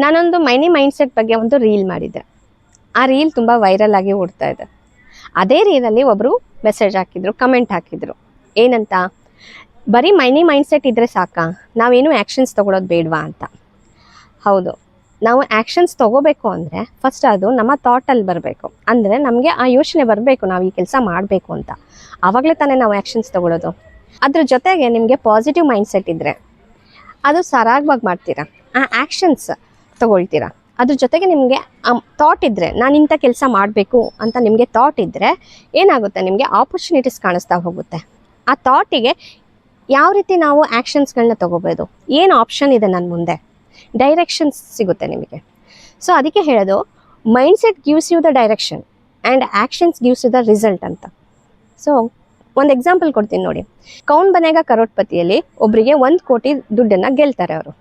ನಾನೊಂದು ಮೈನಿ ಮೈಂಡ್ಸೆಟ್ ಬಗ್ಗೆ ಒಂದು ರೀಲ್ ಮಾಡಿದ್ದೆ. ಆ ರೀಲ್ ತುಂಬ ವೈರಲ್ ಆಗಿ ಓಡ್ತಾ ಇದೆ. ಅದೇ ರೀಲಲ್ಲಿ ಒಬ್ಬರು ಮೆಸೇಜ್ ಹಾಕಿದ್ರು, ಕಮೆಂಟ್ ಹಾಕಿದ್ರು. ಏನಂತ, ಬರೀ ಮೈನಿ ಮೈಂಡ್ಸೆಟ್ ಇದ್ದರೆ ಸಾಕಾ, ನಾವೇನು ಆ್ಯಕ್ಷನ್ಸ್ ತೊಗೊಳೋದು ಬೇಡವಾ ಅಂತ. ಹೌದು, ನಾವು ಆ್ಯಕ್ಷನ್ಸ್ ತೊಗೋಬೇಕು ಅಂದರೆ ಫಸ್ಟ್ ಅದು ನಮ್ಮ ಥಾಟಲ್ಲಿ ಬರಬೇಕು. ಅಂದರೆ ನಮಗೆ ಆ ಯೋಚನೆ ಬರಬೇಕು, ನಾವು ಈ ಕೆಲಸ ಮಾಡಬೇಕು ಅಂತ. ಆವಾಗಲೇ ತಾನೇ ನಾವು ಆ್ಯಕ್ಷನ್ಸ್ ತೊಗೊಳೋದು. ಅದ್ರ ಜೊತೆಗೆ ನಿಮಗೆ ಪಾಸಿಟಿವ್ ಮೈಂಡ್ಸೆಟ್ ಇದ್ದರೆ ಅದು ಸರಾಗವಾಗಿ ಮಾಡ್ತೀರಾ, ಆ ಆ್ಯಕ್ಷನ್ಸ್ ತೊಗೊಳ್ತೀರಾ. ಅದ್ರ ಜೊತೆಗೆ ನಿಮಗೆ ಥಾಟ್ ಇದ್ದರೆ, ನಾನು ಇಂಥ ಕೆಲಸ ಮಾಡಬೇಕು ಅಂತ ನಿಮಗೆ ಥಾಟ್ ಇದ್ದರೆ ಏನಾಗುತ್ತೆ, ನಿಮಗೆ ಆಪರ್ಚುನಿಟೀಸ್ ಕಾಣಿಸ್ತಾ ಹೋಗುತ್ತೆ. ಆ ಥಾಟಿಗೆ ಯಾವ ರೀತಿ ನಾವು ಆ್ಯಕ್ಷನ್ಸ್ಗಳನ್ನ ತೊಗೋಬೋದು, ಏನು ಆಪ್ಷನ್ ಇದೆ ನನ್ನ ಮುಂದೆ, ಡೈರೆಕ್ಷನ್ಸ್ ಸಿಗುತ್ತೆ ನಿಮಗೆ. ಸೊ ಅದಕ್ಕೆ ಹೇಳೋದು, mindset gives you the direction and actions gives you the result ಅಂತ. ಸೊ ಒಂದು ಎಕ್ಸಾಂಪಲ್ ಕೊಡ್ತೀನಿ ನೋಡಿ. ಕೌನ್ ಬನೇಗ ಕರೋಡ್ಪತಿಯಲ್ಲಿ ಒಬ್ಬರಿಗೆ 1 ಕೋಟಿ ದುಡ್ಡನ್ನು ಗೆಲ್ತಾರೆ ಅವರು.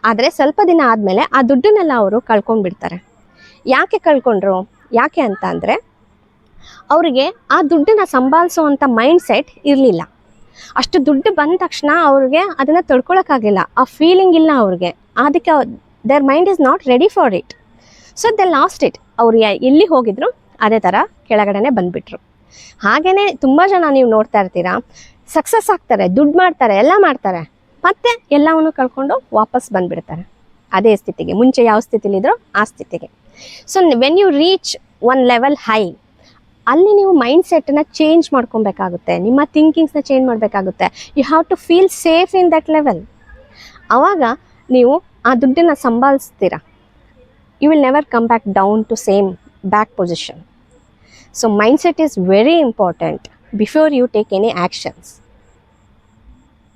ಆದರೆ ಸ್ವಲ್ಪ ದಿನ ಆದಮೇಲೆ ಆ ದುಡ್ಡನ್ನೆಲ್ಲ ಅವರು ಕಳ್ಕೊಂಡ್ಬಿಡ್ತಾರೆ. ಯಾಕೆ ಕಳ್ಕೊಂಡ್ರು, ಯಾಕೆ ಅಂತ ಅಂದರೆ ಅವರಿಗೆ ಆ ದುಡ್ಡನ್ನು ಸಂಭಾಳಿಸೋವಂಥ ಮೈಂಡ್ಸೆಟ್ ಇರಲಿಲ್ಲ. ಅಷ್ಟು ದುಡ್ಡು ಬಂದ ತಕ್ಷಣ ಅವ್ರಿಗೆ ಅದನ್ನು ತಡ್ಕೊಳಕ್ಕಾಗಿಲ್ಲ, ಆ ಫೀಲಿಂಗ್ ಇಲ್ಲ ಅವ್ರಿಗೆ. ಅದಕ್ಕೆ their mind is not ready for it. So they lost it. ಅವ್ರು ಎಲ್ಲಿ ಹೋಗಿದ್ರು ಅದೇ ಥರ ಕೆಳಗಡೆನೆ ಬಂದುಬಿಟ್ರು. ಹಾಗೆಯೇ ತುಂಬ ಜನ ನೀವು ನೋಡ್ತಾ ಇರ್ತೀರಾ, ಸಕ್ಸಸ್ ಆಗ್ತಾರೆ, ದುಡ್ಡು ಮಾಡ್ತಾರೆ, ಎಲ್ಲ ಮಾಡ್ತಾರೆ, ಮತ್ತೆ ಎಲ್ಲವನ್ನು ಕಳ್ಕೊಂಡು ವಾಪಸ್ ಬಂದುಬಿಡ್ತಾರೆ ಅದೇ ಸ್ಥಿತಿಗೆ, ಮುಂಚೆ ಯಾವ ಸ್ಥಿತಿಲಿದ್ರೋ ಆ ಸ್ಥಿತಿಗೆ. So when you reach one level high, ಅಲ್ಲಿ ನೀವು ಮೈಂಡ್ಸೆಟ್ಟನ್ನು ಚೇಂಜ್ ಮಾಡ್ಕೊಬೇಕಾಗುತ್ತೆ, ನಿಮ್ಮ ಥಿಂಕಿಂಗ್ಸ್ನ ಚೇಂಜ್ ಮಾಡಬೇಕಾಗುತ್ತೆ. You have to feel safe in that level. ಆವಾಗ ನೀವು ಆ ದುಡ್ಡನ್ನು ಸಂಭಾಳಿಸ್ತೀರಾ. You will never come back down to same back position. So mindset is very important before you take any actions.